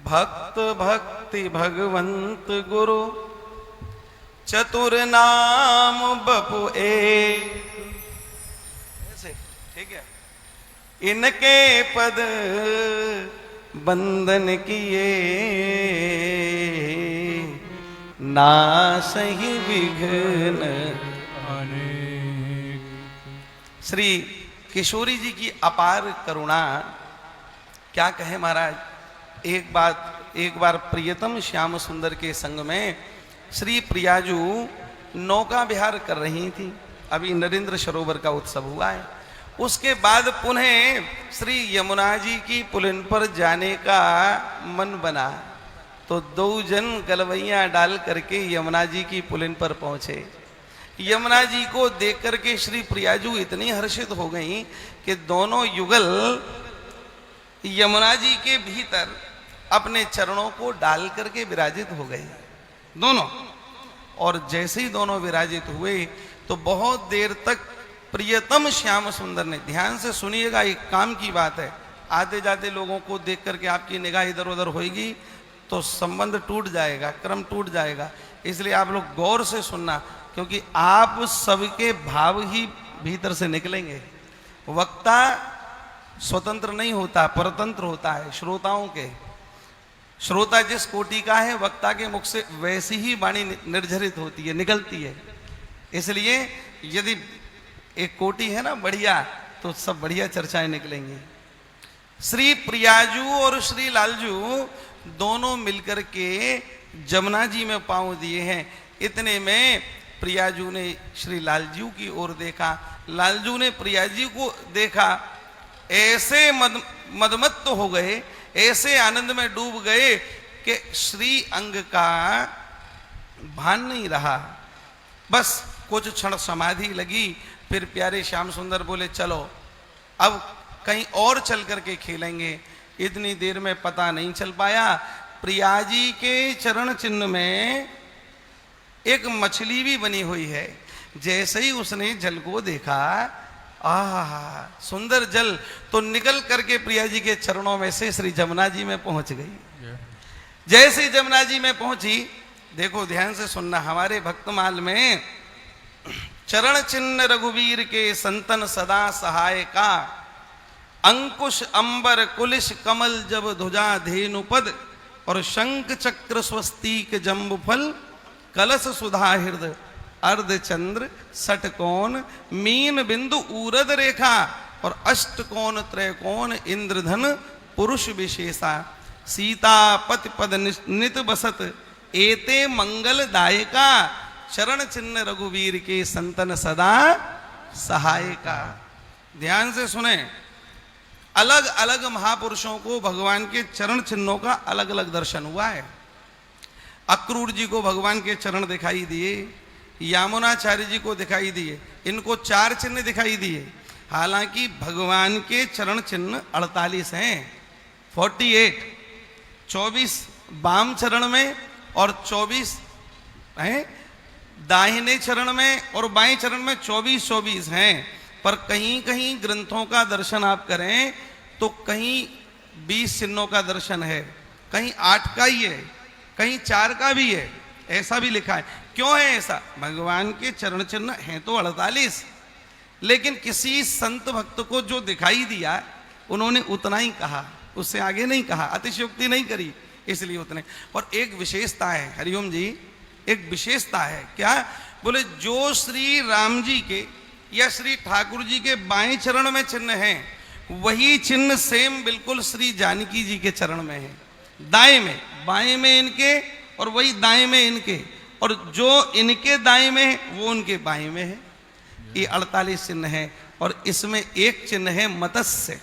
भक्त भक्ति भगवंत गुरु चतुर नाम बपु ऐसे ठीक है। इनके पद बंधन किए ना सही विघ्न अनेक। श्री किशोरी जी की अपार करुणा क्या कहे महाराज। एक बार प्रियतम श्याम सुंदर के संग में श्री प्रियाजू नौका विहार कर रही थी। अभी नरेंद्र सरोवर का उत्सव हुआ है। उसके बाद पुनः श्री यमुना जी की पुलिन पर जाने का मन बना तो दो जन गलवैया डाल करके यमुना जी की पुलिन पर पहुंचे। यमुना जी को देख करके श्री प्रियाजू इतनी हर्षित हो गई कि दोनों युगल यमुना जी के भीतर अपने चरणों को डाल करके विराजित हो गए दोनों। और जैसे ही दोनों विराजित हुए तो बहुत देर तक प्रियतम श्याम सुंदर ने, ध्यान से सुनिएगा, एक काम की बात है, आते जाते लोगों को देख करके आपकी निगाह इधर उधर होगी तो संबंध टूट जाएगा, क्रम टूट जाएगा। इसलिए आप लोग गौर से सुनना, क्योंकि आप सबके भाव ही भीतर से निकलेंगे। वक्ता स्वतंत्र नहीं होता, परतंत्र होता है श्रोताओं के। श्रोता जिस कोटि का है वक्ता के मुख से वैसी ही वाणी निर्झरित होती है, निकलती है। इसलिए यदि एक कोटि है ना बढ़िया, तो सब बढ़िया चर्चाएं निकलेंगी। श्री प्रियाजू और श्री लालजू दोनों मिलकर के जमुना जी में पांव दिए हैं। इतने में प्रियाजू ने श्री लालजू की ओर देखा, लालजू ने प्रियाजू को देखा। ऐसे मदमत्त हो गए, ऐसे आनंद में डूब गए कि श्री अंग का भान नहीं रहा। बस कुछ क्षण समाधि लगी। फिर प्यारे श्याम सुंदर बोले चलो अब कहीं और चल करके खेलेंगे। इतनी देर में पता नहीं चल पाया, प्रियाजी के चरण चिन्ह में एक मछली भी बनी हुई है। जैसे ही उसने जल को देखा, आहा सुंदर जल, तो निकल करके प्रिया जी के चरणों में से श्री जमुना जी में पहुंच गई। जैसे जमुना जी में पहुंची, देखो ध्यान से सुनना, हमारे भक्तमाल में चरण चिन्ह रघुवीर के संतन सदा सहाय का, अंकुश अंबर कुलिश कमल जब ध्वजा धेनुपद, और शंख चक्र स्वस्तिक जम्बु फल कलश सुधा हृदय, अर्ध चंद्र षटकोण मीन बिंदु उरद रेखा, और अष्टकोण त्रैकोण इंद्रधन पुरुष विशेषा, सीता पति पद नित बसत एते मंगल दायका, चरण चिन्ह रघुवीर के संतन सदा सहायका। ध्यान से सुने, अलग अलग महापुरुषों को भगवान के चरण चिन्हों का अलग अलग दर्शन हुआ है। अक्रूर जी को भगवान के चरण दिखाई दिए, यामुनाचार्य जी को दिखाई दिए, इनको 4 चिन्ह दिखाई दिए। हालांकि भगवान के चरण चिन्ह 48 हैं, 48, 24 वाम चरण में और 24 हैं दाहिने चरण में, और बाएं चरण में 24 हैं। पर कहीं कहीं ग्रंथों का दर्शन आप करें तो कहीं 20 चिन्हों का दर्शन है, कहीं 8 का ही है, कहीं 4 का भी है, ऐसा भी लिखा है। क्यों है ऐसा? भगवान के चरण चिन्ह हैं तो 48, लेकिन किसी संत भक्त को जो दिखाई दिया उन्होंने उतना ही कहा, उससे आगे नहीं कहा, अतिशयोक्ति नहीं करी, इसलिए उतने। और एक विशेषता है, हरिओम जी, एक विशेषता है। क्या? बोले जो श्री राम जी के या श्री ठाकुर जी के बाएं चरण में चिन्ह है, वही चिन्ह सेम बिल्कुल श्री जानकी जी के चरण में है, दाएं में, बाएं में इनके और वही दाएं में इनके, और जो इनके दाएं में है वो उनके बाएं में है। ये 48 चिन्ह है। और इसमें एक चिन्ह है मत्स्य,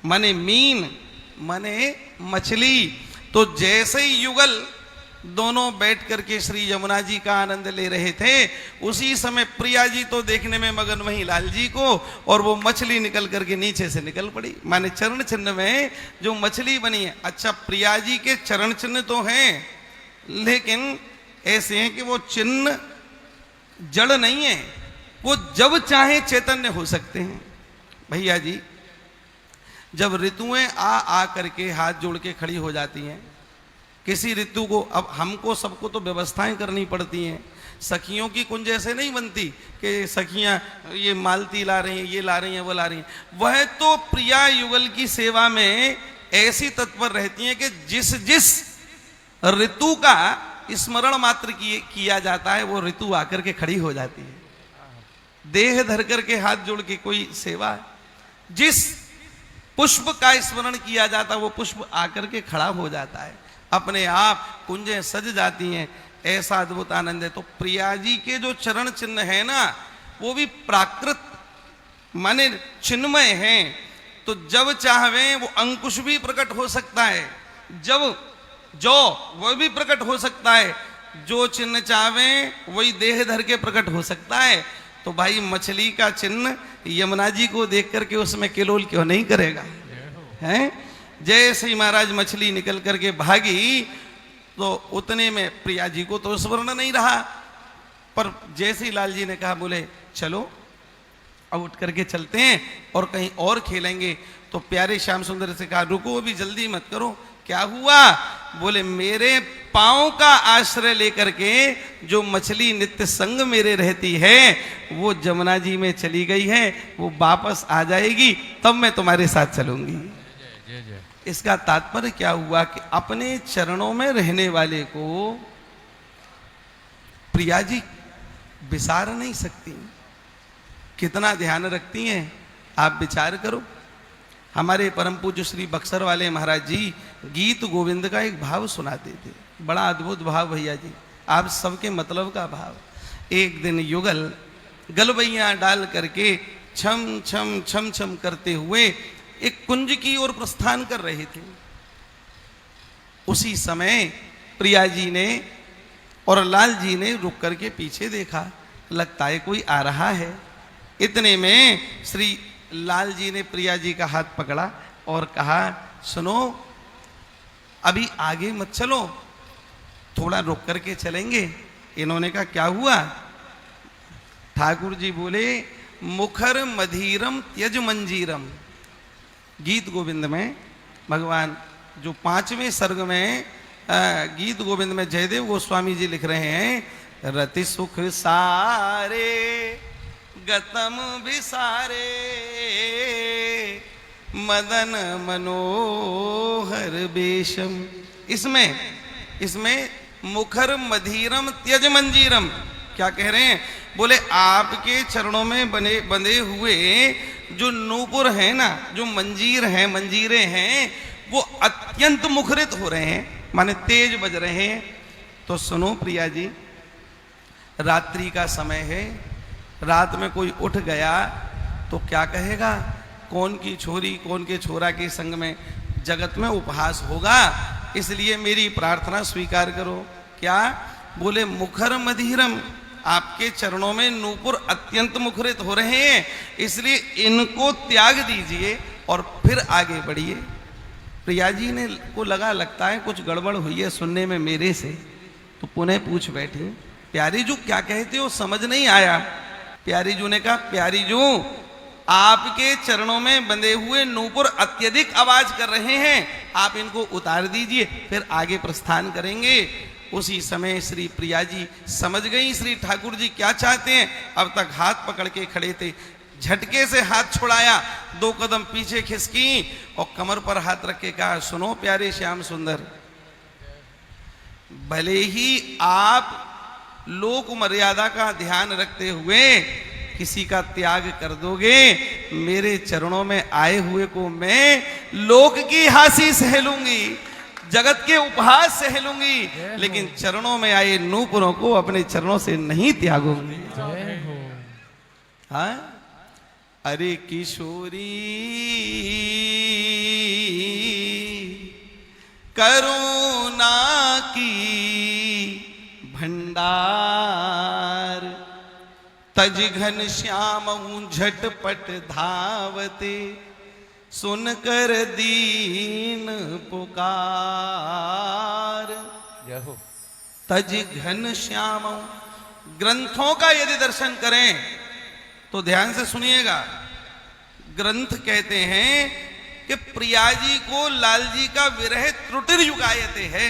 माने मीन, माने मछली। तो जैसे ही युगल दोनों बैठ करके श्री यमुना जी का आनंद ले रहे थे, उसी समय प्रिया जी तो देखने में मगन वहीं लाल जी को, और वो मछली निकल करके नीचे से निकल पड़ी। माने चरण चिन्ह में जो मछली बनी है। अच्छा, प्रिया जी के चरण चिन्ह तो हैं, लेकिन ऐसे हैं कि वो चिन्ह जड़ नहीं है, वो जब चाहे चैतन्य हो सकते हैं। भैया जी, जब ऋतुएं आ करके हाथ जोड़ के खड़ी हो जाती हैं, किसी ऋतु को, अब हमको सबको तो व्यवस्थाएं करनी पड़ती हैं। सखियों की कुंज ऐसे नहीं बनती कि सखियां ये मालती ला रही हैं, ये ला रही हैं, वो ला रही हैं। वह तो प्रिया युगल की सेवा में ऐसी तत्पर रहती हैं कि जिस जिस ऋतु का स्मरण मात्र किया जाता है वो ऋतु आकर के खड़ी हो जाती है। देह धर करके हाथ जोड़ के कोई सेवा है, जिस पुष्प का स्मरण किया जाता है वो पुष्प आकर के खड़ा हो जाता है, अपने आप कुंजें सज जाती हैं। ऐसा अद्भुत आनंद है। तो प्रिया जी के जो चरण चिन्ह है ना, वो भी प्राकृत माने चिन्मय हैं। तो जब चाहे वो अंकुश भी प्रकट हो सकता है, जब जो वो भी प्रकट हो सकता है, जो चिन्ह चाहे वही देह धर के प्रकट हो सकता है। तो भाई मछली का चिन्ह यमुना जी को देख करके उसमें किलोल क्यों नहीं करेगा, हैं? जैसे ही महाराज मछली निकल करके भागी तो उतने में प्रिया जी को तो स्मरण नहीं रहा, पर जैसे ही लाल जी ने कहा, बोले चलो अब उठ करके चलते हैं और कहीं और खेलेंगे। तो प्यारे श्याम सुंदर से कहा, रुको अभी जल्दी मत करो। क्या हुआ? बोले मेरे पांव का आश्रय लेकर के जो मछली नित्य संग मेरे रहती है वो जमुना जी में चली गई है, वो वापस आ जाएगी, तब मैं तुम्हारे साथ चलूंगी। इसका तात्पर्य क्या हुआ कि अपने चरणों में रहने वाले को प्रिया जी विसार नहीं सकती। कितना ध्यान रखती हैं आप विचार करो। हमारे परम पूज्य श्री बक्सर वाले महाराज जी गीत गोविंद का एक भाव सुनाते थे, बड़ा अद्भुत भाव भैया जी, आप सबके मतलब का भाव। एक दिन युगल गलबैया डाल करके छम छम छम छम करते हुए एक कुंज की ओर प्रस्थान कर रहे थे। उसी समय प्रिया जी ने और लाल जी ने रुक करके पीछे देखा, लगता है कोई आ रहा है। इतने में श्री लाल जी ने प्रिया जी का हाथ पकड़ा और कहा, सुनो अभी आगे मत चलो, थोड़ा रुक करके चलेंगे। इन्होंने कहा क्या हुआ? ठाकुर जी बोले, मुखर मधीरम त्यज मंजीरम। गीत गोविंद में भगवान जो 5वें सर्ग में गीत गोविंद में जयदेव गोस्वामी जी लिख रहे हैं, रति सुख सारे गतम विसारे मदन मनोहर बेशम। इसमें मुखर मधीरम त्यज मंजीरम क्या कह रहे हैं? बोले आपके चरणों में बंधे हुए जो नूपुर है ना, जो मंजीर हैं, मंजीरे हैं, वो अत्यंत मुखरित हो रहे हैं, माने तेज बज रहे हैं। तो सुनो प्रिया जी, रात्रि का समय है, रात में कोई उठ गया तो क्या कहेगा? कौन की छोरी कौन के छोरा के संग में जगत में उपहास होगा। इसलिए मेरी प्रार्थना स्वीकार करो। क्या? बोले मुखर मधीरम, आपके चरणों में नूपुर अत्यंत मुखरित हो रहे हैं, इसलिए इनको त्याग दीजिए और फिर आगे बढ़िए। प्रिया जी ने को लगता है कुछ गड़बड़ हुई है सुनने में मेरे से, तो पुनः पूछ बैठी, प्यारी जू क्या कहते हो, समझ नहीं आया। प्यारी जू ने कहा, प्यारी जू आपके चरणों में बंधे हुए नूपुर अत्यधिक आवाज कर रहे हैं, आप इनको उतार दीजिए, फिर आगे प्रस्थान करेंगे। उसी समय श्री प्रिया जी समझ गई श्री ठाकुर जी क्या चाहते हैं। अब तक हाथ पकड़ के खड़े थे, झटके से हाथ छुड़ाया, 2 कदम पीछे खिसकी और कमर पर हाथ रख के कहा, सुनो प्यारे श्याम सुंदर, भले ही आप लोक मर्यादा का ध्यान रखते हुए किसी का त्याग कर दोगे, मेरे चरणों में आए हुए को मैं लोक की हासी सह लूंगी, जगत के उपहास सह लूंगी, लेकिन चरणों में आए नूपुरों को अपने चरणों से नहीं त्यागूंगी। हाँ? अरे किशोरी करुणा की भंडार, तज घन श्याम झटपट धावते, सुनकर दीन पुकार। तज घन श्याम, ग्रंथों का यदि दर्शन करें तो ध्यान से सुनिएगा। ग्रंथ कहते हैं कि प्रिया जी को लाल जी का विरह त्रुटिर्युगायते है,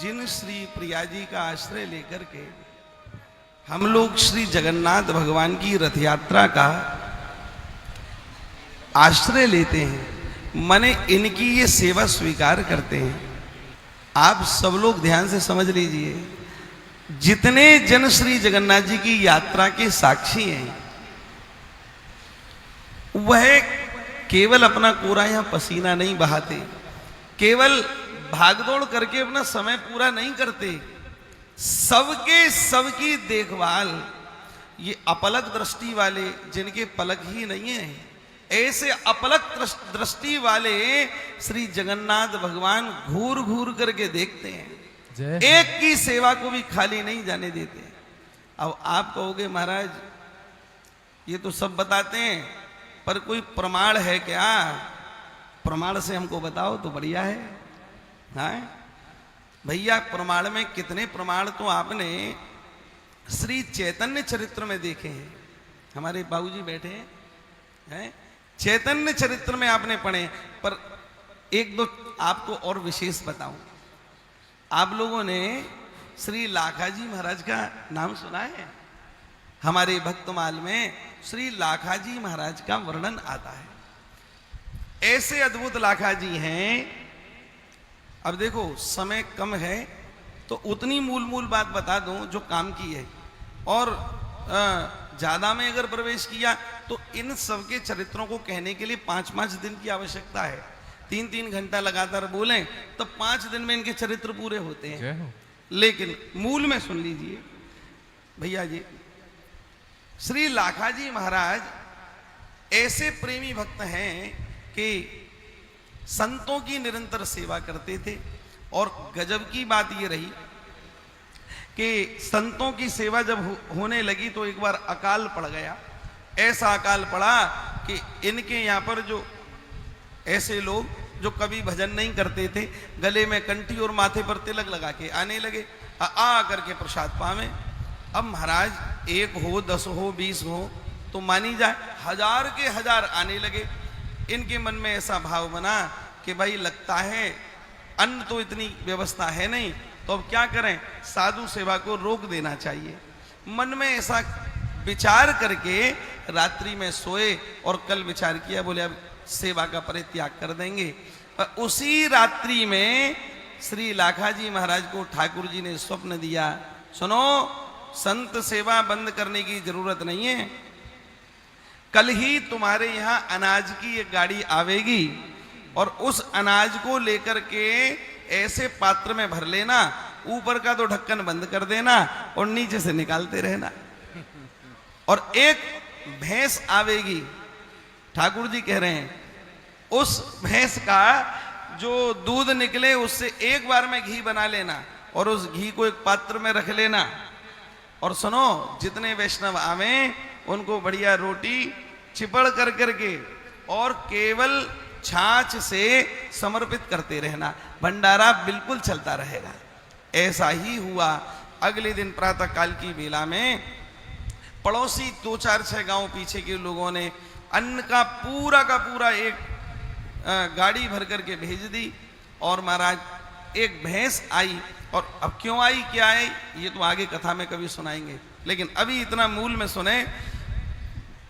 जिन श्री प्रिया जी का आश्रय लेकर के हम लोग श्री जगन्नाथ भगवान की रथ यात्रा का आश्रय लेते हैं, माने इनकी ये सेवा स्वीकार करते हैं। आप सब लोग ध्यान से समझ लीजिए, जितने जन श्री जगन्नाथ जी की यात्रा के साक्षी हैं, वह केवल अपना कोरा या पसीना नहीं बहाते, केवल भागदौड़ करके अपना समय पूरा नहीं करते, सबके सबकी देखभाल ये अपलक दृष्टि वाले, जिनके पलक ही नहीं है, ऐसे अपलक दृष्टि वाले श्री जगन्नाथ भगवान घूर घूर करके देखते हैं, एक की सेवा को भी खाली नहीं जाने देते। अब आप कहोगे महाराज ये तो सब बताते हैं, पर कोई प्रमाण है क्या? प्रमाण से हमको बताओ तो बढ़िया है। हाँ भैया, प्रमाण में कितने प्रमाण तो आपने श्री चैतन्य चरित्र में देखे हैं। हमारे बाबूजी बैठे हैं, चैतन्य चरित्र में आपने पढ़े, पर एक दो आपको और विशेष बताऊं। आप लोगों ने श्री लाखाजी महाराज का नाम सुना है? हमारे भक्तमाल में श्री लाखाजी महाराज का वर्णन आता है। ऐसे अद्भुत लाखाजी हैं। अब देखो समय कम है तो उतनी मूल बात बता दूं जो काम की है, और ज्यादा में अगर प्रवेश किया तो इन सबके चरित्रों को कहने के लिए 5-5 दिन की आवश्यकता है। 3-3 घंटा लगातार बोलें तो 5 दिन में इनके चरित्र पूरे होते हैं। लेकिन मूल में सुन लीजिए भैया जी, श्री लाखाजी महाराज ऐसे प्रेमी भक्त हैं कि संतों की निरंतर सेवा करते थे। और गजब की बात ये रही कि संतों की सेवा जब होने लगी तो एक बार अकाल पड़ गया। ऐसा अकाल पड़ा कि इनके यहाँ पर जो ऐसे लोग जो कभी भजन नहीं करते थे, गले में कंठी और माथे पर तिलक लगा के आने लगे, आ करके प्रसाद पावे। अब महाराज 1 हो, 10 हो, 20 हो तो मानी जाए, 1000 के 1000 आने लगे। इनके मन में ऐसा भाव बना कि भाई लगता है अन्न तो इतनी व्यवस्था है नहीं, तो अब क्या करें, साधु सेवा को रोक देना चाहिए। मन में ऐसा विचार करके रात्रि में सोए और कल विचार किया, बोले अब सेवा का परित्याग कर देंगे। उसी रात्रि में श्री लाखाजी महाराज को ठाकुर जी ने स्वप्न दिया, सुनो संत सेवा बंद करने की जरूरत नहीं है, कल ही तुम्हारे यहां अनाज की एक गाड़ी आवेगी और उस अनाज को लेकर के ऐसे पात्र में भर लेना, ऊपर का तो ढक्कन बंद कर देना और नीचे से निकालते रहना। और एक भैंस आवेगी, ठाकुर जी कह रहे हैं, उस भैंस का जो दूध निकले उससे एक बार में घी बना लेना और उस घी को एक पात्र में रख लेना। और सुनो, जितने वैष्णव आवे उनको बढ़िया रोटी चिपड़ कर करके और केवल छाछ से समर्पित करते रहना, भंडारा बिल्कुल चलता रहेगा। ऐसा ही हुआ। अगले दिन प्रातः काल की बेला में पड़ोसी 2-4-6 गांव पीछे के लोगों ने अन्न का पूरा एक गाड़ी भर करके भेज दी। और महाराज एक भैंस आई, और अब क्यों आई क्या आई ये तो आगे कथा में कभी सुनाएंगे, लेकिन अभी इतना मूल में सुने।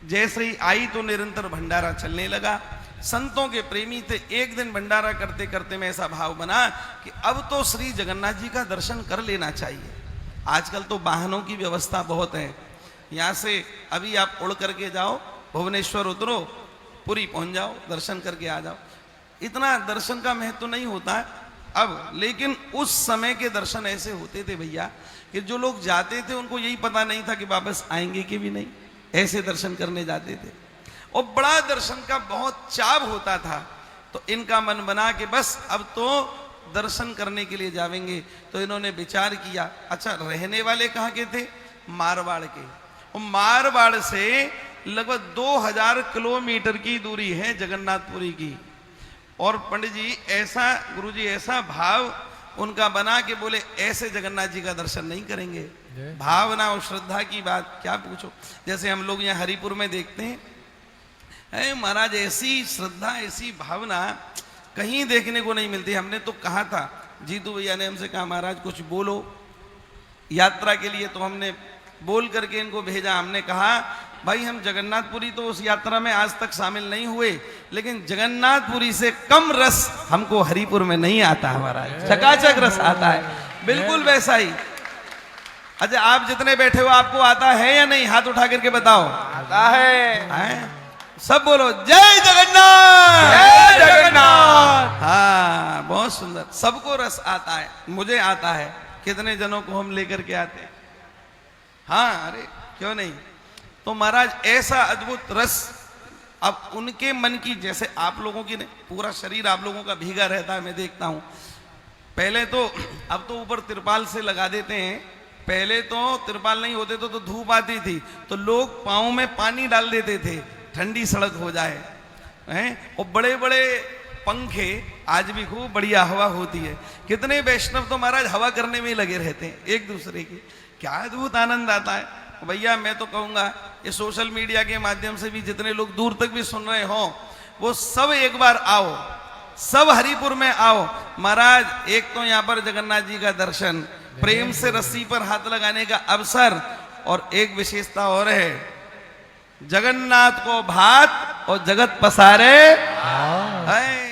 जैसे ही आई तो निरंतर भंडारा चलने लगा। संतों के प्रेमी थे, एक दिन भंडारा करते करते में ऐसा भाव बना कि अब तो श्री जगन्नाथ जी का दर्शन कर लेना चाहिए। आजकल तो वाहनों की व्यवस्था बहुत है, यहाँ से अभी आप उड़ करके जाओ, भुवनेश्वर उतरो, पुरी पहुंच जाओ, दर्शन करके आ जाओ। इतना दर्शन का महत्व तो नहीं होता है अब, लेकिन उस समय के दर्शन ऐसे होते थे भैया कि जो लोग जाते थे उनको यही पता नहीं था कि वापस आएंगे कि भी नहीं, ऐसे दर्शन करने जाते थे। और बड़ा दर्शन का बहुत चाव होता था, तो इनका मन बना कि बस अब तो दर्शन करने के लिए जाएंगे। तो इन्होंने विचार किया, अच्छा रहने वाले कहाँ के थे? मारवाड़ के। और मारवाड़ से लगभग 2000 किलोमीटर की दूरी है जगन्नाथपुरी की। और पंडित जी ऐसा, गुरुजी ऐसा भाव उनका बना कि बोले ऐसे जगन्नाथ जी का दर्शन नहीं करेंगे। भावना और श्रद्धा की बात क्या पूछो। जैसे हम लोग यहाँ हरिपुर में देखते हैं, महाराज ऐसी श्रद्धा ऐसी भावना कहीं देखने को नहीं मिलती। हमने तो कहा था जीतू भैया ने हमसे कहा महाराज कुछ बोलो यात्रा के लिए, तो हमने बोल करके इनको भेजा। हमने कहा भाई हम जगन्नाथपुरी तो उस यात्रा में आज तक शामिल नहीं हुए, लेकिन जगन्नाथपुरी से कम रस हमको हरिपुर में नहीं आता हमारा, चकाचक रस आता है, बिल्कुल वैसा ही। अच्छा आप जितने बैठे हो आपको आता है या नहीं? हाथ उठा करके बताओ। आता है। सब बोलो जय जगन्नाथ, जय जगन्नाथ। हाँ बहुत सुंदर, सबको रस आता है, मुझे आता है। कितने जनों को हम लेकर के आते हैं? हाँ अरे क्यों नहीं। तो महाराज ऐसा अद्भुत रस, अब उनके मन की, जैसे आप लोगों की पूरा शरीर आप लोगों का भीगा रहता है, मैं देखता हूं। पहले तो, अब तो ऊपर तिरपाल से लगा देते हैं, पहले तो तिरपाल नहीं होते तो धूप आती थी तो लोग पाँव में पानी डाल देते थे, ठंडी सड़क हो जाए हैं। और बड़े बड़े पंखे, आज भी खूब बढ़िया हवा होती है। कितने वैष्णव तो महाराज हवा करने में ही लगे रहते हैं एक दूसरे की, क्या अद्भुत आनंद आता है। भैया मैं तो कहूंगा ये सोशल मीडिया के माध्यम से भी जितने लोग दूर तक भी सुन रहे हो, वो सब एक बार आओ, सब हरिपुर में आओ। महाराज एक तो यहाँ पर जगन्नाथ जी का दर्शन, प्रेम से रस्सी पर हाथ लगाने का अवसर, और एक विशेषता और है, जगन्नाथ को भात और जगत पसारे है।